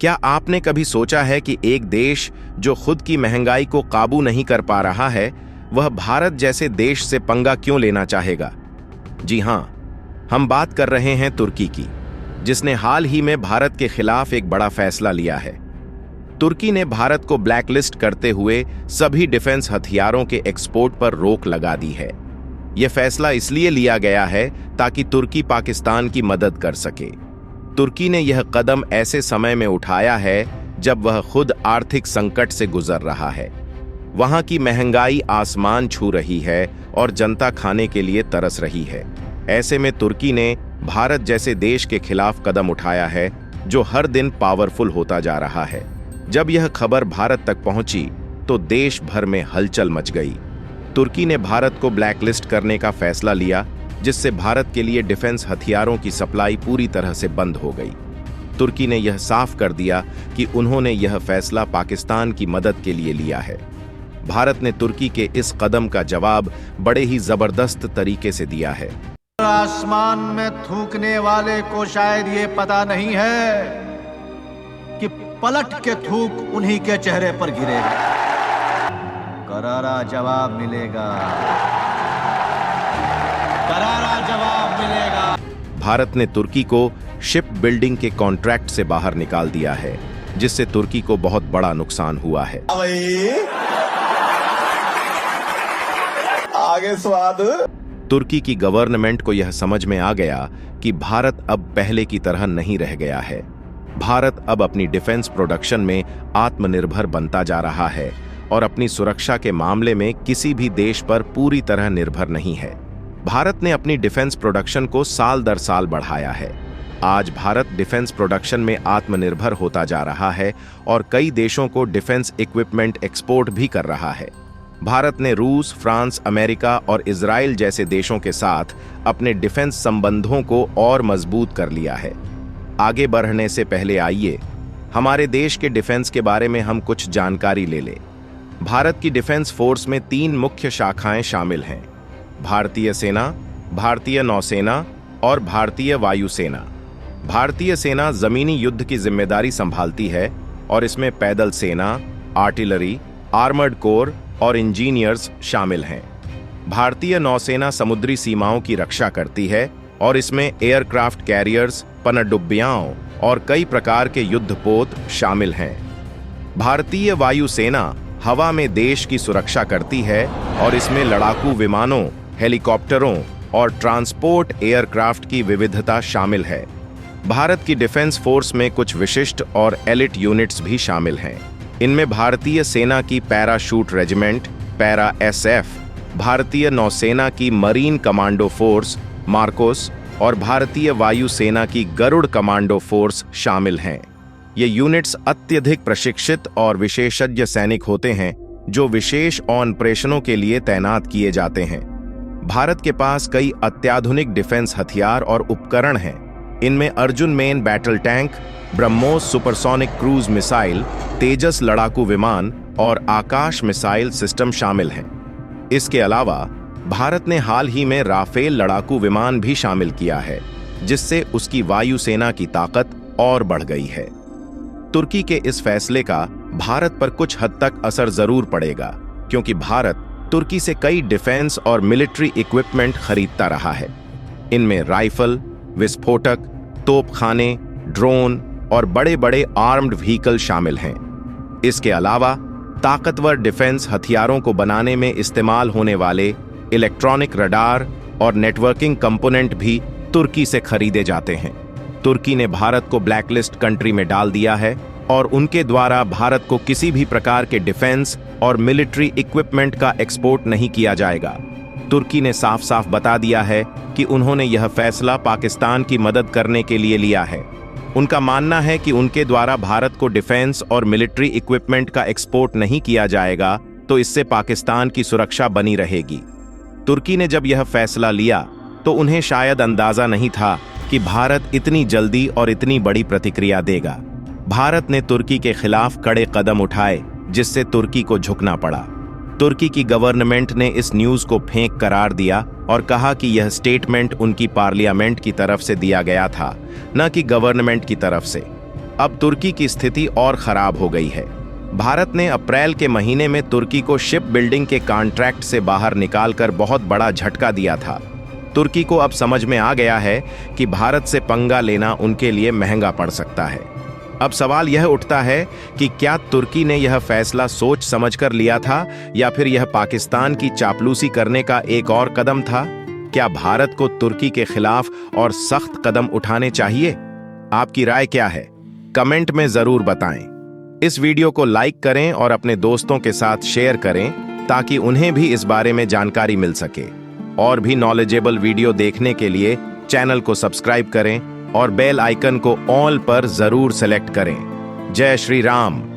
क्या आपने कभी सोचा है कि एक देश जो खुद की महंगाई को काबू नहीं कर पा रहा है, वह भारत जैसे देश से पंगा क्यों लेना चाहेगा? जी हां, हम बात कर रहे हैं तुर्की की, जिसने हाल ही में भारत के खिलाफ एक बड़ा फैसला लिया है। तुर्की ने भारत को ब्लैकलिस्ट करते हुए सभी डिफेंस हथियारों के एक्सपोर्ट पर रोक लगा दी है। यह फैसला इसलिए लिया गया है ताकि तुर्की पाकिस्तान की मदद कर सके। तुर्की ने यह कदम ऐसे समय में उठाया है जब वह खुद आर्थिक संकट से गुजर रहा है। वहां की महंगाई आसमान छू रही है और जनता खाने के लिए तरस रही है। ऐसे में तुर्की ने भारत जैसे देश के खिलाफ कदम उठाया है जो हर दिन पावरफुल होता जा रहा है। जब यह खबर भारत तक पहुंची तो देश भर में हलचल मच गई। तुर्की ने भारत को ब्लैकलिस्ट करने का फैसला लिया, जिससे भारत के लिए डिफेंस हथियारों की सप्लाई पूरी तरह से बंद हो गई। तुर्की ने यह साफ कर दिया कि उन्होंने यह फैसला पाकिस्तान की मदद के लिए लिया है। भारत ने तुर्की के इस कदम का जवाब बड़े ही जबरदस्त तरीके से दिया है। आसमान में थूकने वाले को शायद ये पता नहीं है कि पलट के थूक उन्हीं के चेहरे पर गिरेगा। करारा जवाब मिलेगा, करारा जवाब मिलेगा। भारत ने तुर्की को शिप बिल्डिंग के कॉन्ट्रैक्ट से बाहर निकाल दिया है, जिससे तुर्की को बहुत बड़ा नुकसान हुआ है। आगे स्वाद। तुर्की की गवर्नमेंट को यह समझ में आ गया कि भारत अब पहले की तरह नहीं रह गया है। भारत अब अपनी डिफेंस प्रोडक्शन में आत्मनिर्भर बनता जा रहा है और अपनी सुरक्षा के मामले में किसी भी देश पर पूरी तरह निर्भर नहीं है। भारत ने अपनी डिफेंस प्रोडक्शन को साल दर साल बढ़ाया है। आज भारत डिफेंस प्रोडक्शन में आत्मनिर्भर होता जा रहा है और कई देशों को डिफेंस इक्विपमेंट एक्सपोर्ट भी कर रहा है। भारत ने रूस, फ्रांस, अमेरिका और इजराइल जैसे देशों के साथ अपने डिफेंस संबंधों को और मजबूत कर लिया है। आगे बढ़ने से पहले आइए हमारे देश के डिफेंस के बारे में हम कुछ जानकारी ले लें। भारत की डिफेंस फोर्स में 3 मुख्य शाखाएं शामिल हैं: भारतीय सेना, भारतीय नौसेना और भारतीय वायुसेना। भारतीय सेना जमीनी युद्ध की जिम्मेदारी संभालती है और इसमें पैदल सेना, आर्टिलरी, आर्मर्ड कोर और इंजीनियर्स शामिल हैं। भारतीय नौसेना समुद्री सीमाओं की रक्षा करती है और इसमें एयरक्राफ्ट कैरियर्स, पनडुब्बियाओं और कई प्रकार के युद्धपोत शामिल हैं। भारतीय वायुसेना हवा में देश की सुरक्षा करती है और इसमें लड़ाकू विमानों, हेलीकॉप्टरों और ट्रांसपोर्ट एयरक्राफ्ट की विविधता शामिल है। भारत की डिफेंस फोर्स में कुछ विशिष्ट और एलिट यूनिट्स भी शामिल हैं। इनमें भारतीय सेना की पैराशूट रेजिमेंट पैरा SF, भारतीय नौसेना की मरीन कमांडो फोर्स मार्कोस और भारतीय वायुसेना की गरुड़ कमांडो फोर्स शामिल हैं। ये यूनिट्स अत्यधिक प्रशिक्षित और विशेषज्ञ सैनिक होते हैं जो विशेष ऑपरेशनों के लिए तैनात किए जाते हैं। भारत के पास कई अत्याधुनिक डिफेंस हथियार और उपकरण हैं। इनमें Arjun main battle tank, BrahMos supersonic cruise missile, Tejas लड़ाकू विमान और आकाश मिसाइल सिस्टम शामिल हैं। इसके अलावा भारत ने हाल ही में राफेल लड़ाकू विमान भी शामिल किया है, जिससे उसकी वायुसेना की ताकत और बढ़ गई है। तुर्की के इस फैसले का भारत पर कुछ हद तक असर जरूर पड़ेगा, क्योंकि भारत तुर्की से कई डिफेंस और मिलिट्री इक्विपमेंट खरीदता रहा है। इनमें राइफल, विस्फोटक, तोपखाने, ड्रोन और बड़े-बड़े आर्म्ड व्हीकल शामिल हैं। इसके अलावा ताकतवर डिफेंस हथियारों को बनाने में इस्तेमाल होने वाले इलेक्ट्रॉनिक रडार और नेटवर्किंग कंपोनेंट भी तुर्की से खरीदे जाते हैं। तुर्की ने भारत को ब्लैकलिस्ट कंट्री में डाल दिया है और उनके द्वारा भारत को किसी भी प्रकार के डिफेंस और मिलिट्री इक्विपमेंट का एक्सपोर्ट नहीं किया जाएगा। तुर्की ने साफ साफ बता दिया है कि उन्होंने यह फैसला पाकिस्तान की मदद करने के लिए लिया है। उनका मानना है कि उनके द्वारा भारत को डिफेंस और मिलिट्री इक्विपमेंट का एक्सपोर्ट नहीं किया जाएगा, तो इससे पाकिस्तान की सुरक्षा बनी रहेगी। तुर्की ने जब यह फैसला लिया तो उन्हें शायद अंदाजा नहीं था कि भारत इतनी जल्दी और इतनी बड़ी प्रतिक्रिया देगा। भारत ने तुर्की के खिलाफ कड़े कदम उठाए, जिससे तुर्की को झुकना पड़ा। तुर्की की गवर्नमेंट ने इस न्यूज़ को फेक करार दिया और कहा कि यह स्टेटमेंट उनकी पार्लियामेंट की तरफ से दिया गया था, न कि गवर्नमेंट की तरफ से। अब तुर्की की स्थिति और खराब हो गई है। भारत ने अप्रैल के महीने में तुर्की को शिप बिल्डिंग के कॉन्ट्रैक्ट से बाहर निकालकर बहुत बड़ा झटका दिया था। तुर्की को अब समझ में आ गया है कि भारत से पंगा लेना उनके लिए महंगा पड़ सकता है। अब सवाल यह उठता है कि क्या तुर्की ने यह फैसला सोच समझकर लिया था या फिर यह पाकिस्तान की चापलूसी करने का एक और कदम था? क्या भारत को तुर्की के खिलाफ और सख्त कदम उठाने चाहिए? आपकी राय क्या है? कमेंट में जरूर बताएं। इस वीडियो को लाइक करें और अपने दोस्तों के साथ शेयर करें ताकि उन्हें भी इस बारे में जानकारी मिल सके। और भी नॉलेजेबल वीडियो देखने के लिए चैनल को सब्सक्राइब करें और बेल आइकन को ऑल पर जरूर सेलेक्ट करें। जय श्री राम।